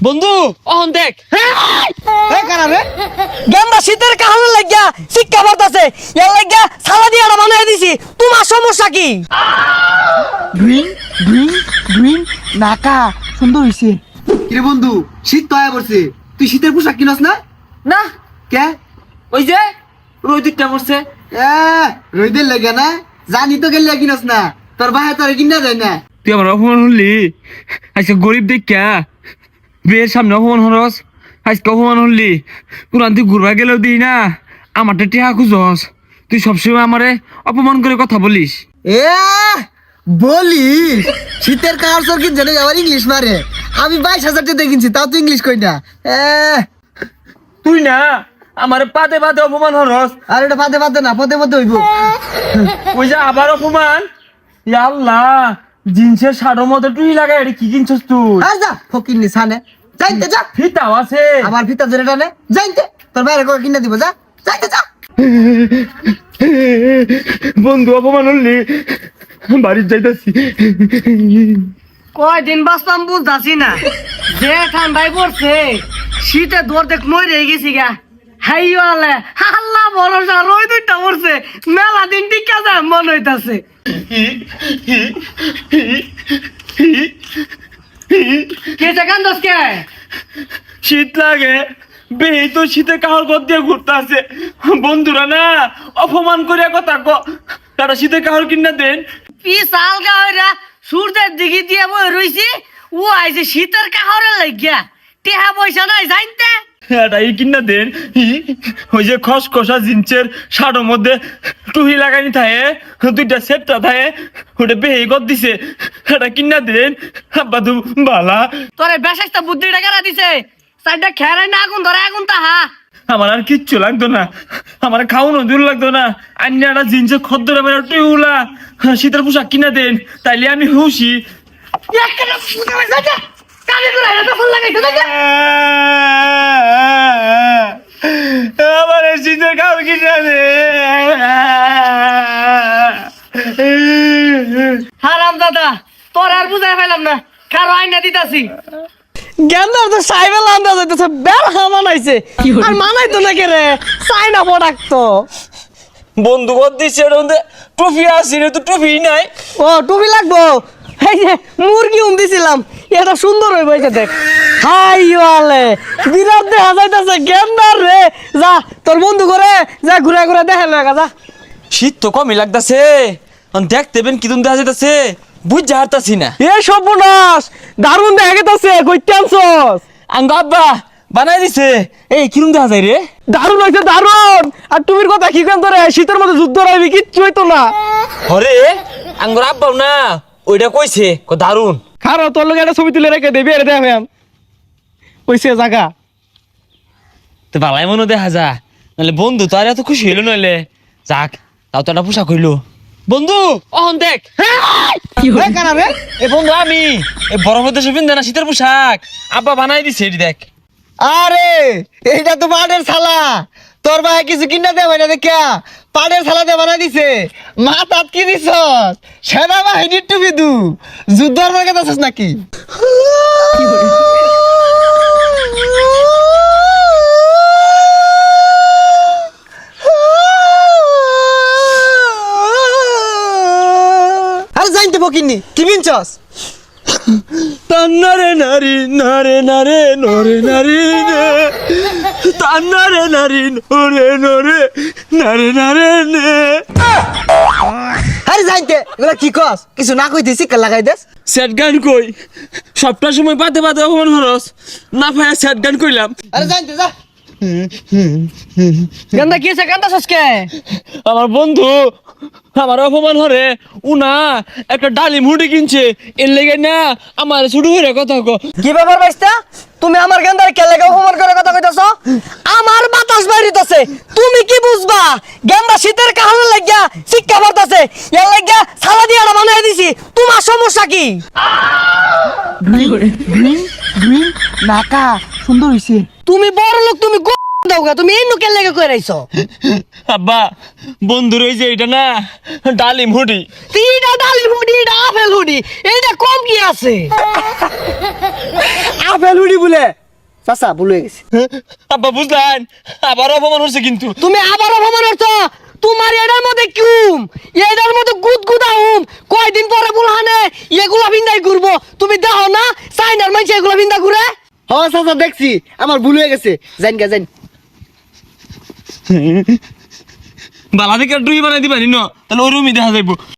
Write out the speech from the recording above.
বন্ধু অহন দেখ গেন্দা শীতের কাহলে লাগিয়া শিক্ষা বাতাছে এর লাগিয়া সালা দিয়ে বানাই দিছি তোমার সমস্যা কি গ্রিন গ্রিন গ্রিন নাকা সুন্দর হইছে। কিরে বন্ধু শীত তো আয়া পড়ছে, তুই শীতের পোশাক কিনস না? না কে? ওই যে রোদিকটা পড়ছে রইদের লেগে না, জানি তো গেলে কিনস না, তোর ভাই তোর কিনা যায় না। তুই আমার অপমান হলি আজকে গরিব দেখা বিয়ের সামনে অপমান হরস আজকে অপমান হলি কোরআন তুই ঘুরবা গেলেও দিই না আমারটা টেহা খুঁজস তুই সবসময় আমারে অপমান করে কথা বলিস এ বলিস শীতের কাহার সর কিনছে না, আবার ইংলিশ মারে। আমি 22,000 টাকা কিনছি, তাও তুই ইংলিশ কই না। তুই না আমার পাতে পাতে অপমান হরস আর এটা পাতে পাতে না, পদে পদে হইব। ওই যে আবার অপমান ইয়া আল্লাহ জিন্সের শাড়োর মধ্যে তুই লাগাই এটা কি কিনছস তুই আর যা ফকিন্নি সানে, যাইতে যা। ফিতাও আছে আমার ভিতর ধরে টানে, যাইতে তোর বাইরে করে কিনে দিব, যা যাইতে যা। বন্ধু অপমান হলি বাড়ির যাইতাছি কয়দিন বাঁচলাম বুঝতাছি না যে ঠান্ডায় পড়ছে শীতে দৌড় দেখ মই রে গেছি গা হাইওয়ালে আল্লাহ ভরসা রই দুইটা পড়ছে মেলা দিন টিকা যায় মন হইতাছে কে সেখান দোষকে শীত লাগে বেহি তো শীতে কাহর ঘর দিয়ে ঘুরতে আছে বন্ধুরা না অপমান করে কথা তারা শীতে কাহর কিনা দেন পিসাল গাওরা সূর্যের দিকে দিয়ে বই রইছি ও আইছে শীতের কাহরে লাগিয়া টেহা পয়সা নাই জানতে এটা এই কিনা দেন ওই যে খসখসা জিন্সের শাড়োর মধ্যে টুহি লাগানি থাকে দুইটা সেপটা থাকে ওটা বেহি কর দিছে এটা কিনা দেন আব্বা তু বালা তোরে বেশাইস্তা বুদ্ধিটা কেরা দিছে সাইডটা খেয়ারাই না আগুন ধরে আগুন তাহা আমার আর কিচ্ছু লাগতো না আমার খাওয়ানো দূর লাগতো না আন্য একটা জিন্সের খদ্দরে বেরো টিউলা শীতের পোশাক কিনা দেন তাইলে আমি খুশি আমার শীতের খাওয়া কিনা দে হারাম দাদা তোর আর বুঝাই ফেলাম না কারো আইনা দিতাছি গেন্দার তো সাইবেল আন্দাজ হইতেছে বের মানাইছে আর মানাইতো না কে রে চাইনা প্রোডাক্ট তো বন্ধু কর দিচ্ছে এর মধ্যে টুপি আছে রে তো টুপি নাই ও টুপি লাগবো এই যে মুরগি দিছিলাম এটা সুন্দর হইব এই যে দেখ হাই ওয়ালে বিরাট দেখা যাইতাছে গেন্দার রে যা তোর বন্ধু করে যা ঘুরে ঘুরে দেখে লাগা যা শীত তো কমই লাগতাছে দেখতে বেন কিদুন দেখা যাইতাছে বুঝ যা হারতাছি না এ সর্বনাশ দারুণ দেখা গেতাছে কইতে আনছস আঙ্গ আব্বা বানাই দিছে এই কিরম দেখা যায় রে দারুণ হইছে দারুণ আর তুমির কথা কি কেন তোরে শীতের মধ্যে যুদ্ধ রাইবি কিচ্ছু হইতো না হরে আঙ্গুর আব্বাও না ওইটা কইছে দারুন খারো তোর লগে একটা ছবি তুলে রেখে দেবি আরে দেখেন কইছে জায়গা তো বালাই মনে দেখা যা নাহলে বন্ধু তো আর এত খুশি হইলো নইলে যাক তাও তো একটা পোশাক হইলো বন্ধু অহন দেখ এ বন্ধু আমি এ বরফের দেশে পিন্ধে না শীতের পোশাক আব্বা বানাই দিছে এটি দেখ আরে এইটা তো পাটের ছালা, তোর ভাই কিছু কিনা দেবে না দেখা পাটের ছালা দিয়ে বানাই দিছে। মাথাত কি দিছস? সেনাবাহিনীর টুপি দু যুদ্ধর মার্কে আছিস নাকি? আরে জানতে বকিনি কি বিনছস? তান্নারে নারী নারে নারে নরে নারী রে তান্নারে নারী নরে নরে নারে নারে নে আরে জানতে এগুলা কি কস? কিছু না কইতে শিক্ষা লাগাই দেস। সেট গান কই সবটা সময় পাতে পাতে অপমান হরস না ভাইয়া সেট গান কইলাম আরে জানতে যা। গেন্দা কি আছে গেন্দা সসকে আমার বন্ধু আমার অপমান হরে উনা একটা ডালিম হুডি কিনছে এর লেগে না আমার শুরু হয়ে কথা কো কি ব্যাপার বাইস্তা তুমি আমার গেন্দার কে লাগা হোমওয়ার্ক করে কথা কইতাছো আমার বাতাস বাইরিতেছে তুমি কি বুঝবা গেন্দা শীতের কাহলে লাগিয়া শিক্ষা বাতাছে এর লাগিয়া সালা দিয়ে বানাই দিছি তোমার সমস্যা কি গ্রিন গ্রিন গ্রিন নাকা সুন্দর হইছে। তুমি বড় লোক তুমি দাও গা, তুমি এন্ন কেন লেগে কই রাইছো? আব্বা বন্ধুর ওই যে এটা না ডালিম হুডি, তিনটা ডালিম হুডি, এটা আপেল হুডি, এইটা কম কি আছে? আপেল হুডি বলে চাচা ভুলে গেছে। আব্বা বুঝলেন আবার অপমান হচ্ছে কিন্তু। তুমি আবার অপমান করছো। তোমার এটার মধ্যে কিউম, এটার মধ্যে গুদগুদা হুম, কয়দিন পরে বুলহানে এগুলা ভিন্দাই ঘুরবো। তুমি দেখো না চাইনার মানুষ এগুলা ভিন্দা ঘুরে। হ চাচা দেখছি, আমার ভুল হয়ে গেছে, জান গা জান। বালা দিকে ডুই বানাই দিবানি ন, তাহলে ওই রুমই দেখা যাইব।